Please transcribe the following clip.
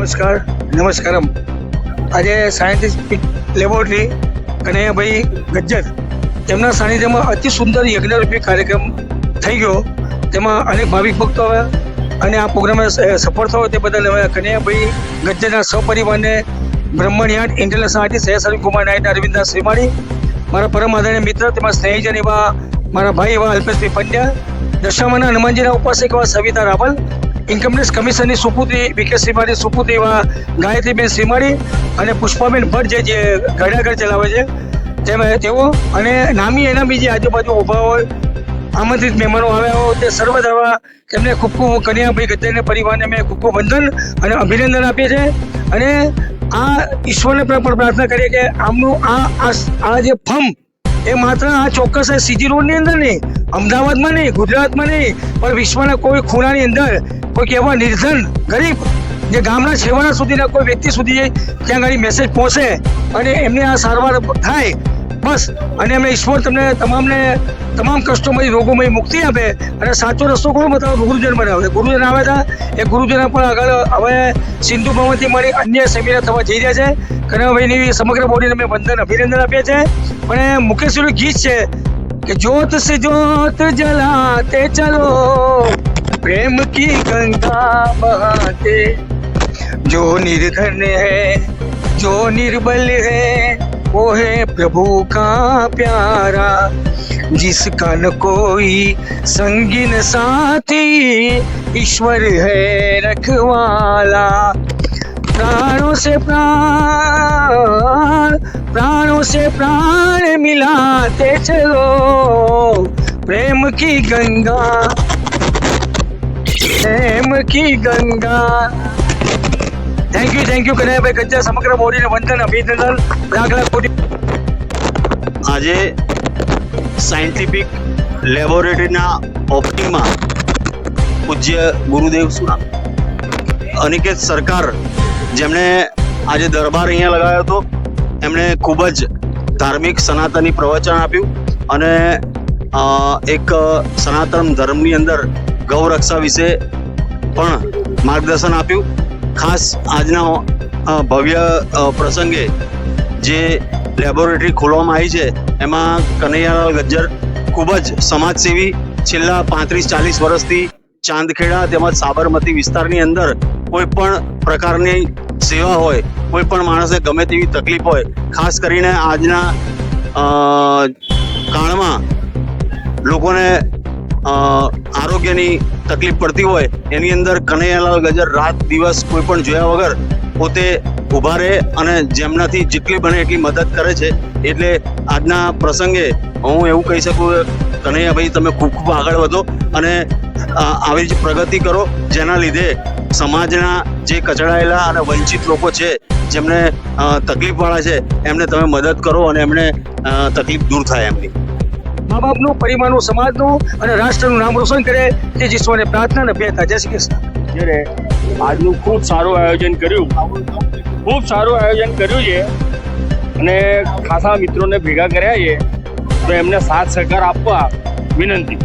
નમસ્કારમ. આજે scientific laboratory કનૈયાભાઈ Gajjar તેમના સાનિધ્યમાં અતિ સુંદર યજ્ઞરૂપી કાર્યક્રમ થઈ ગયો. તેમાં અનેક ભાવિક ભક્તો આવ્યા અને આ પ્રોગ્રામમાં સફળ થયો તે બદલ હવે કનૈયાભાઈ ગજ્જરના સપરિવારને બ્રહ્મણ્યાટ ઇન્ટરનેશનલ આર્ટિસ્ટ સૈયદ કુમાર નાયક અરવિંદાસ શ્રીમાળી, મારા પરમ આદરણીય મિત્ર તેમાં સ્નેહીજન એવા મારા ભાઈ એવા અલ્પેશભાઈ પંડ્યા, દશામાના હનુમાનજીના ઉપાસક એવા સવિતા રાવલ, ઇન્કમટેક્સ કમિશનની સુપુત્રી વિકે શ્રીમાળી સુપુત્રી એવા ગાયત્રીબેન શ્રીમાળી અને પુષ્પાબેન ભટ્ટ જે ઘડાઘર ચલાવે છે તેઓ અને નામી એનામી જે આજુબાજુ ઊભા હોય આમંત્રિત મહેમાનો આવ્યા હોય તે સર્વ ધરવા તેમને ખૂબ ખૂબ કનૈયાભાઈ ગજ્જરના પરિવારને મેં ખૂબ ખૂબ વંદન અને અભિનંદન આપીએ છીએ. અને આ ઈશ્વરને પણ પ્રાર્થના કરીએ કે આમનું આ જે ફમ એ માત્ર આ ચોક્કસ સીજી રોડની અંદર નહીં, અમદાવાદમાં નહીં, ગુજરાતમાં નહીં, પણ વિશ્વના કોઈ ખૂણાની અંદર કોઈ એવા નિર્ધન ગરીબ જે ગામના છેવાડા સુધીના કોઈ વ્યક્તિ સુધી ત્યાં આગળ મેસેજ પહોંચે અને એમને આ સારવાર થાય બસ. અને એમને ઈશ્વર તમને તમામ કષ્ટોમાંથી રોગોમાંથી મુક્તિ આપે અને સાચો રસ્તો કોણ બતાવે? ગુરુજન બનાવે. ગુરુજન આવે છે એ ગુરુજન પણ આગળ હવે સિંધુ ભવનથી મળી અન્ય સેમિનાર થવા જઈ રહ્યા છે. કનૈયાભાઈની સમગ્ર બોડીને મેં વંદન અભિનંદન આપીએ છીએ. પણ મુકેશનું ગીત છે કે જોત સે જોત જલાતે ચલો प्रेम की गंगा बहाते, जो निर्धन है जो निर्बल है वो है प्रभु का प्यारा, जिसका न कोई संगी न साथी ईश्वर है रखवाला, प्राणों से प्राण मिलाते चलो प्रेम की गंगा थैंक यू कन्हैयाभाई गज्जर समग्र બોડીને વંદન અભિનંદન લાખ લાખ કોટી. આજે સાયન્ટિફિક લેબોરેટરીના ઓપનિંગમાં પૂજ્ય ગુરુદેવ સુના અનિકેત સરકાર જેમણે આજે દરબાર અહીંયા લગાવ્યો હતો, એમણે ખૂબ જ ધાર્મિક સનાતની પ્રવચન આપ્યું અને એક સનાતન ધર્મની અંદર ગૌરક્ષા વિશે પણ માર્ગદર્શન આપ્યું. ખાસ આજના ભવ્ય પ્રસંગે જે લેબોરેટરી ખોલવામાં આવી છે એમાં કનૈયાલાલ ગજ્જર ખૂબ જ સમાજસેવી, છેલ્લા 35-40 વર્ષથી ચાંદખેડા તેમજ સાબરમતી વિસ્તારની અંદર કોઈ પણ પ્રકારની સેવા હોય, કોઈ પણ માણસને ગમે તેવી તકલીફ હોય, ખાસ કરીને આજના કાળમાં લોકોને આરોગ્યની તકલીફ પડતી હોય એની અંદર કનૈયાલાલ ગજ્જર રાત દિવસ કોઈ પણ જોયા વગર પોતે ઊભા રહે અને જેમનાથી જેટલી બને એટલી મદદ કરે છે. એટલે આજના પ્રસંગે હું એવું કહી શકું કે કનૈયાભાઈ તમે ખૂબ ખૂબ આગળ વધો અને આવી જ પ્રગતિ કરો, જેના લીધે સમાજના જે કચડાયેલા અને વંચિત લોકો છે, જેમને તકલીફવાળા છે, એમને તમે મદદ કરો અને એમને તકલીફ દૂર થાય એમની. મા બાપનું, પરિવારનું, સમાજનું અને રાષ્ટ્રનું નામ રોશન કરે તે ઈશ્વરને પ્રાર્થના અને અભ્યર્થના. જય શ્રી કૃષ્ણ. જ્યારે આજનું ખૂબ સારું આયોજન કર્યું છે અને ખાસા મિત્રોને ભેગા કર્યા છે, તો એમને સાથ સહકાર આપવા વિનંતી.